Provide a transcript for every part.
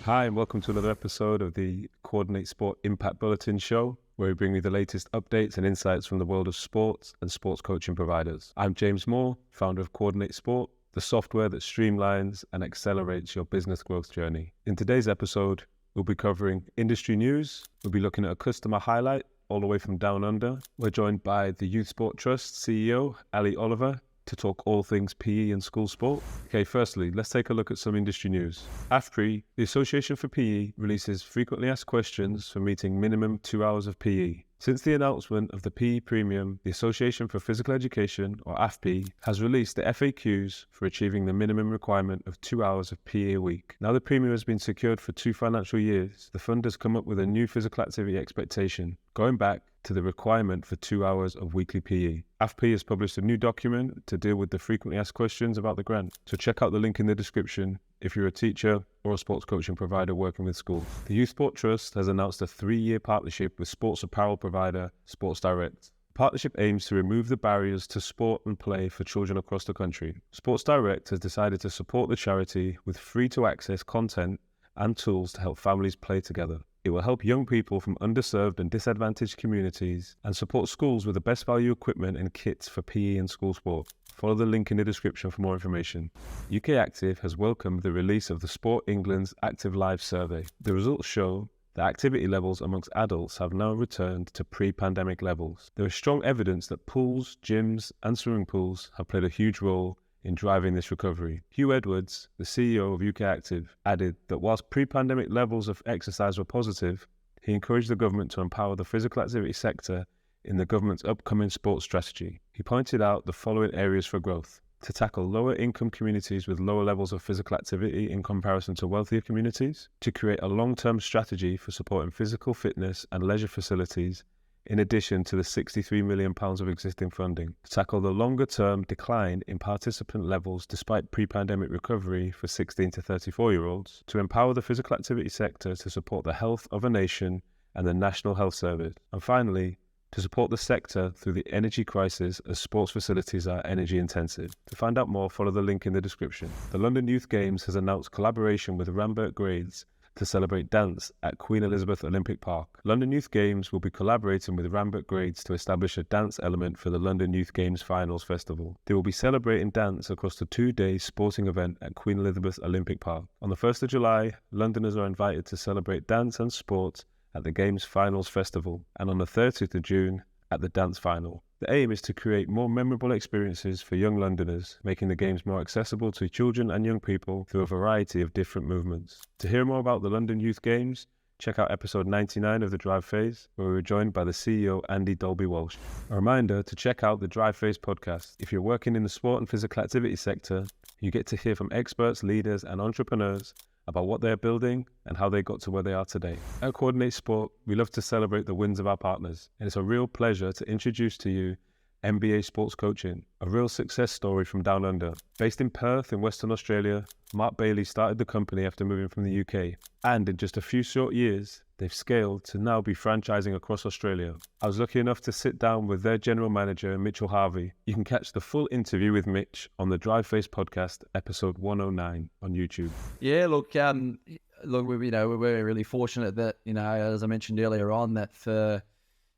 Hi, and welcome to another episode of the Coordinate Sport Impact Bulletin show, where we bring you the latest updates and insights from the world of sports and sports coaching providers. I'm James Moore, founder of Coordinate Sport, the software that streamlines and accelerates your business growth journey. In today's episode, we'll be covering industry news. We'll be looking at a customer highlight all the way from down under. We're joined by the Youth Sport Trust CEO, Ali Oliver, to talk all things PE and school sport. Okay, firstly, let's take a look at some industry news. AFPRI, the Association for PE, releases frequently asked questions for meeting minimum 2 hours of PE. Since the announcement of the PE Premium, the Association for Physical Education, or AFPE, has released the FAQs for achieving the minimum requirement of 2 hours of PE a week. Now the premium has been secured for 2 financial years, the fund has come up with a new physical activity expectation, going back to the requirement for 2 hours of weekly PE. AFPE has published a new document to deal with the frequently asked questions about the grant. So check out the link in the description if you're a teacher or a sports coaching provider working with schools. The Youth Sport Trust has announced a 3-year partnership with sports apparel provider Sports Direct. The partnership aims to remove the barriers to sport and play for children across the country. Sports Direct has decided to support the charity with free-to-access content and tools to help families play together. It will help young people from underserved and disadvantaged communities and support schools with the best value equipment and kits for PE and school sport. Follow the link in the description for more information. UK Active has welcomed the release of the Sport England's Active Live survey. The results show that activity levels amongst adults have now returned to pre-pandemic levels. There is strong evidence that pools, gyms and swimming pools have played a huge role in driving this recovery. Hugh Edwards, the CEO of UK Active, added that whilst pre-pandemic levels of exercise were positive, he encouraged the government to empower the physical activity sector in the government's upcoming sports strategy. He pointed out the following areas for growth: to tackle lower income communities with lower levels of physical activity in comparison to wealthier communities, to create a long-term strategy for supporting physical fitness and leisure facilities in addition to the £63 million of existing funding, to tackle the longer-term decline in participant levels despite pre-pandemic recovery for 16 to 34-year-olds, to empower the physical activity sector to support the health of a nation and the National Health Service, and finally, to support the sector through the energy crisis as sports facilities are energy intensive. To find out more, follow the link in the description. The London Youth Games has announced collaboration with Rambert Grades to celebrate dance at Queen Elizabeth Olympic Park. London Youth Games will be collaborating with Rambert Grades to establish a dance element for the London Youth Games Finals Festival. They will be celebrating dance across the 2-day sporting event at Queen Elizabeth Olympic Park. On the 1st of July, Londoners are invited to celebrate dance and sport at the Games Finals Festival, and on the 30th of June at the Dance Final. The aim is to create more memorable experiences for young Londoners, making the Games more accessible to children and young people through a variety of different movements. To hear more about the London Youth Games, check out episode 99 of The Drive Phase, where we were joined by the CEO Andy Dolby-Walsh. A reminder to check out the Drive Phase podcast. If you're working in the sport and physical activity sector, you get to hear from experts, leaders and entrepreneurs about what they're building and how they got to where they are today. At Coordinate Sport, we love to celebrate the wins of our partners, and it's a real pleasure to introduce to you MBA Sports Coaching, a real success story from down under. Based in Perth in Western Australia, Mark Bailey started the company after moving from the UK, and in just a few short years, they've scaled to now be franchising across Australia. I was lucky enough to sit down with their general manager, Mitchell Harvey. You can catch the full interview with Mitch on the Drive Face podcast, episode 109 on YouTube. Yeah, look, we're really fortunate that, as I mentioned earlier on, that for,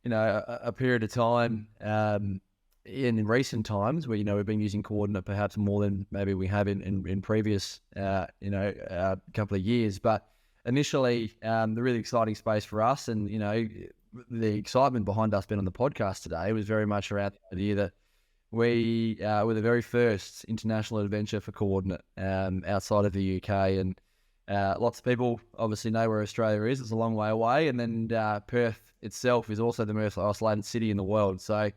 a period of time, in recent times where, we've been using Coordinate perhaps more than maybe we have in previous, couple of years. But initially, the really exciting space for us and, the excitement behind us being on the podcast today was very much around the idea that we were the very first international adventure for Coordinate outside of the UK. And lots of people obviously know where Australia is. It's a long way away. And then Perth itself is also the most isolated city in the world. So,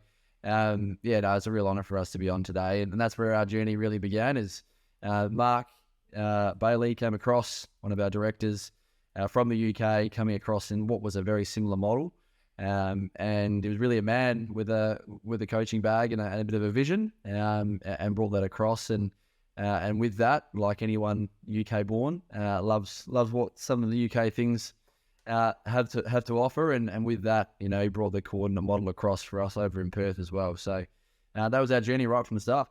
it's a real honour for us to be on today. And that's where our journey really began is Mark Bailey came across, one of our directors from the UK, coming across in what was a very similar model. And it was really a man with a coaching bag and a bit of a vision, and brought that across. And with that, like anyone UK born, loves what some of the UK things have to offer. And with that, he brought the Coordinate model across for us over in Perth as well. So that was our journey right from the start.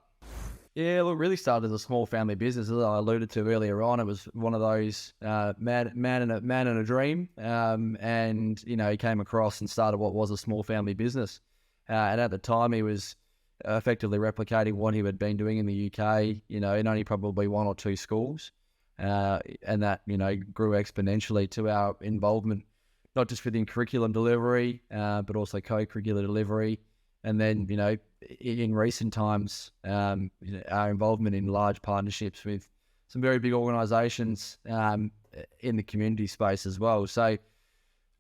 Yeah, look, really started as a small family business, as I alluded to earlier on. It was one of those man and a dream, and he came across and started what was a small family business. And at the time, he was effectively replicating what he had been doing in the UK. In only probably one or two schools, and that grew exponentially to our involvement, not just within curriculum delivery, but also co-curricular delivery. And then, in recent times, our involvement in large partnerships with some very big organisations in the community space as well. So,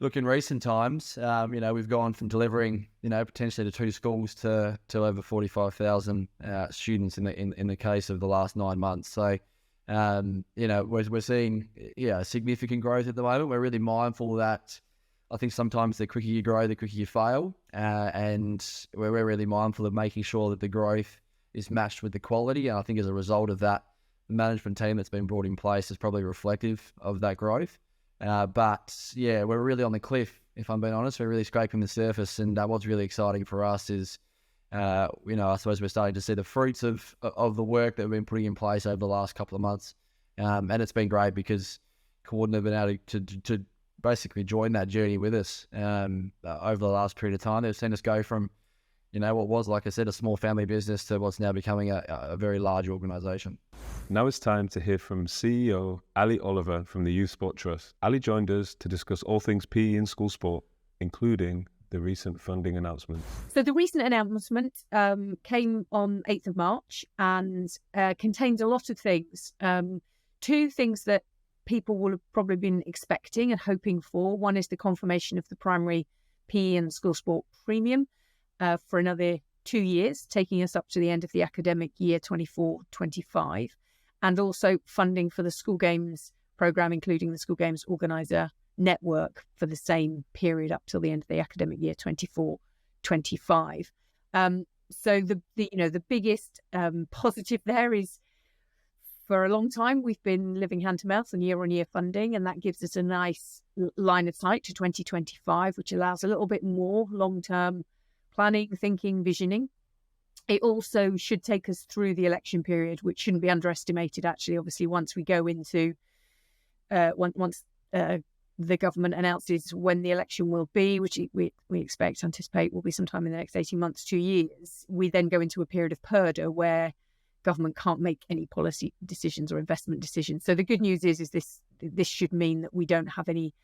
look, in recent times, we've gone from delivering, potentially to two schools to over 45,000 students in the case of the last 9 months. So, we're seeing significant growth at the moment. We're really mindful that I think sometimes the quicker you grow, the quicker you fail. And we're really mindful of making sure that the growth is matched with the quality. And I think as a result of that, the management team that's been brought in place is probably reflective of that growth. But we're really on the cliff, if I'm being honest. We're really scraping the surface. And what's really exciting for us is, I suppose we're starting to see the fruits of the work that we've been putting in place over the last couple of months. And it's been great because Coordinate have been able to basically join that journey with us over the last period of time. They've seen us go from, what was, like I said, a small family business to what's now becoming a very large organisation. Now it's time to hear from CEO Ali Oliver from the Youth Sport Trust. Ali joined us to discuss all things PE in school sport, including the recent funding announcement. So the recent announcement came on 8th of March and contains a lot of things. Two things that people will have probably been expecting and hoping for. One is the confirmation of the primary PE and school sport premium for another 2 years, taking us up to the end of the academic year 24-25, and also funding for the school games programme, including the school games organiser network for the same period up till the end of the academic year 24-25. So the biggest positive there is, for a long time, we've been living hand to mouth on year-on-year funding, and that gives us a nice line of sight to 2025, which allows a little bit more long-term planning, thinking, visioning. It also should take us through the election period, which shouldn't be underestimated, actually. Obviously, once we go into, once the government announces when the election will be, which we anticipate will be sometime in the next 18 months, 2 years, we then go into a period of purdah where government can't make any policy decisions or investment decisions. So the good news is this should mean that we don't have any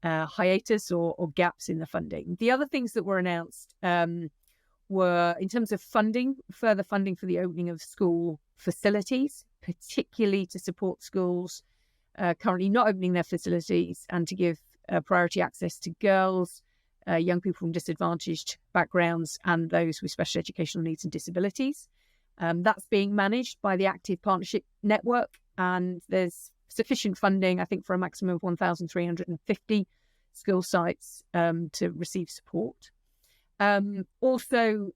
hiatus or gaps in the funding. The other things that were announced were, in terms of funding, further funding for the opening of school facilities, particularly to support schools currently not opening their facilities, and to give priority access to girls, young people from disadvantaged backgrounds, and those with special educational needs and disabilities. That's being managed by the Active Partnership Network, and there's sufficient funding, I think, for a maximum of 1,350 school sites to receive support. Also,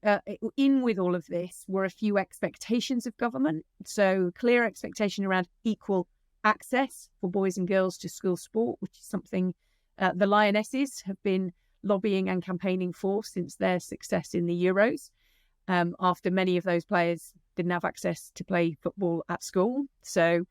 in with all of this were a few expectations of government. So clear expectation around equal access for boys and girls to school sport, which is something the Lionesses have been lobbying and campaigning for since their success in the Euros. After many of those players didn't have access to play football at school. So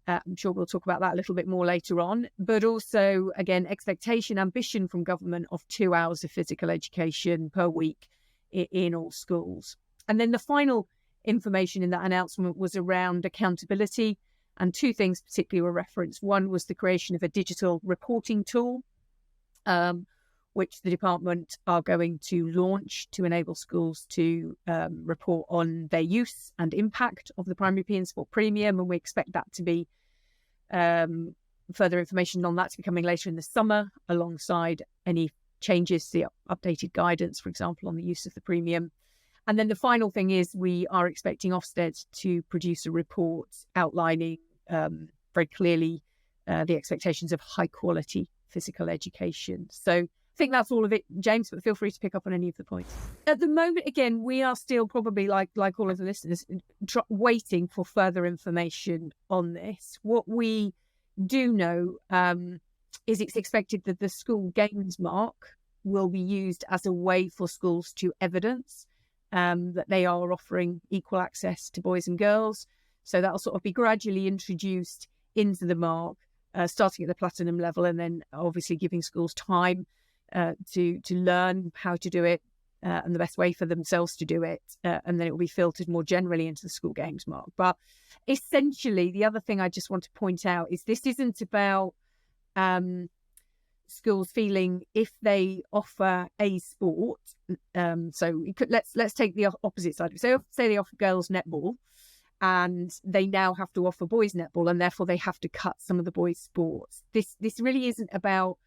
I'm sure we'll talk about that a little bit more later on. But also, again, expectation, ambition from government of 2 hours of physical education per week in all schools. And then the final information in that announcement was around accountability. And two things particularly were referenced. One was the creation of a digital reporting tool, which the department are going to launch to enable schools to report on their use and impact of the primary PE and sport premium. And we expect that to be further information on that to be coming later in the summer, alongside any changes to the updated guidance, for example, on the use of the premium. And then the final thing is we are expecting Ofsted to produce a report outlining very clearly the expectations of high quality physical education. So I think that's all of it, James, but feel free to pick up on any of the points. At the moment, again, we are still probably, like all of the listeners, waiting for further information on this. What we do know is it's expected that the school games mark will be used as a way for schools to evidence that they are offering equal access to boys and girls. So that'll sort of be gradually introduced into the mark, starting at the platinum level, and then obviously giving schools time to learn how to do it and the best way for themselves to do it. And then it will be filtered more generally into the school games mark. But essentially, the other thing I just want to point out is this isn't about schools feeling if they offer a sport. So let's take the opposite side. So say they offer girls netball, and they now have to offer boys netball, and therefore they have to cut some of the boys' sports. This really isn't about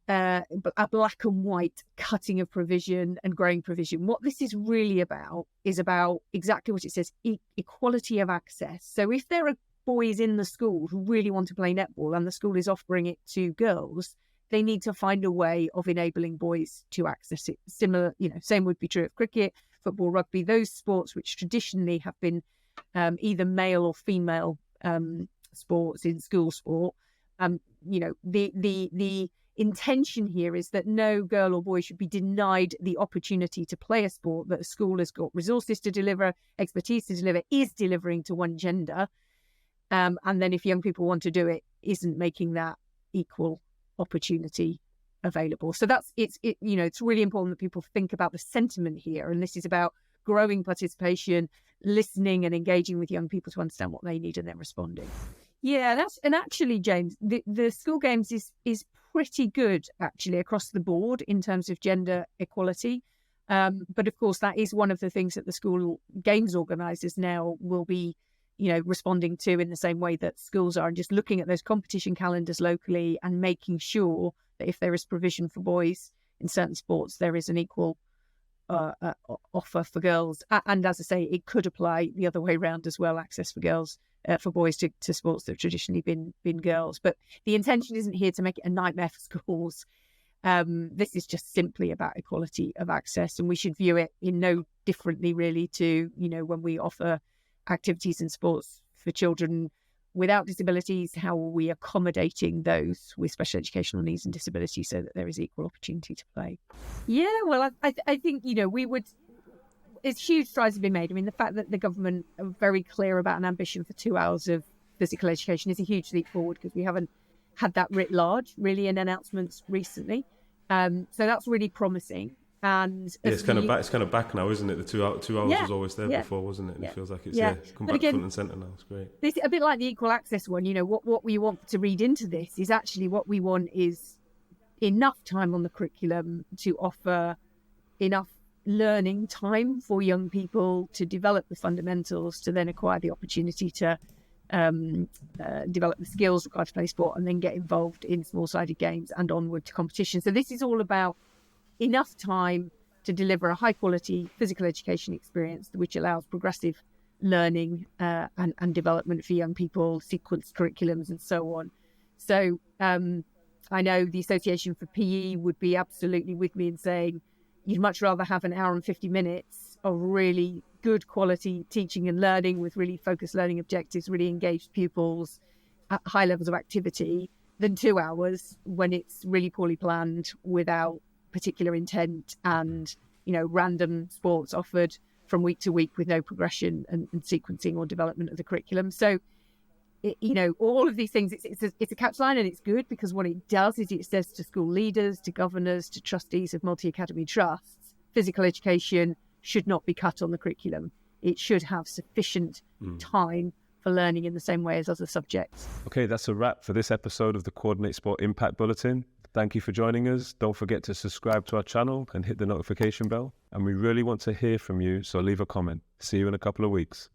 a black and white cutting of provision and growing provision. What this is really about is about exactly what it says, equality of access. So if there are boys in the school who really want to play netball and the school is offering it to girls, they need to find a way of enabling boys to access it. Similar, same would be true of cricket, football, rugby, those sports which traditionally have been either male or female sports in school sport. The intention here is that no girl or boy should be denied the opportunity to play a sport that a school has got resources to deliver, expertise to deliver, is delivering to one gender. And then if young people want to do it, isn't making that equal opportunity available. So it's really important that people think about the sentiment here. And this is about growing participation, listening and engaging with young people to understand what they need and then responding. Yeah, and actually, James, the school games is pretty good actually across the board in terms of gender equality. But of course, that is one of the things that the school games organisers now will be, responding to in the same way that schools are, and just looking at those competition calendars locally and making sure that if there is provision for boys in certain sports, there is an equal offer for girls. And as I say, it could apply the other way around as well, access for girls, for boys to sports that have traditionally been girls. But the intention isn't here to make it a nightmare for schools. This is just simply about equality of access, and we should view it in no differently really to, when we offer activities and sports for children without disabilities, how are we accommodating those with special educational needs and disabilities so that there is equal opportunity to play? Yeah, well, I think, it's huge strides have been made. I mean, the fact that the government are very clear about an ambition for 2 hours of physical education is a huge leap forward, because we haven't had that writ large really in announcements recently. So that's really promising. And it's kind of back now, isn't it? The 2 hours was always there before, wasn't it? And it feels like it's come back front and centre now. It's great. This a bit like the equal access one. What we want to read into this is actually what we want is enough time on the curriculum to offer enough learning time for young people to develop the fundamentals, to then acquire the opportunity to develop the skills required to play sport, and then get involved in small-sided games and onward to competition. So this is all about enough time to deliver a high-quality physical education experience which allows progressive learning and development for young people, sequenced curriculums and so on. So I know the Association for PE would be absolutely with me in saying you'd much rather have an hour and 50 minutes of really good quality teaching and learning with really focused learning objectives, really engaged pupils at high levels of activity, than 2 hours when it's really poorly planned without particular intent and random sports offered from week to week with no progression and sequencing or development of the curriculum. So all of these things, it's a catch line, and it's good because what it does is it says to school leaders, to governors, to trustees of multi-academy trusts, physical education should not be cut on the curriculum. It should have sufficient time for learning in the same way as other subjects. Okay, that's a wrap for this episode of the Coordinate Sport Impact Bulletin. Thank you for joining us. Don't forget to subscribe to our channel and hit the notification bell. And we really want to hear from you, so leave a comment. See you in a couple of weeks.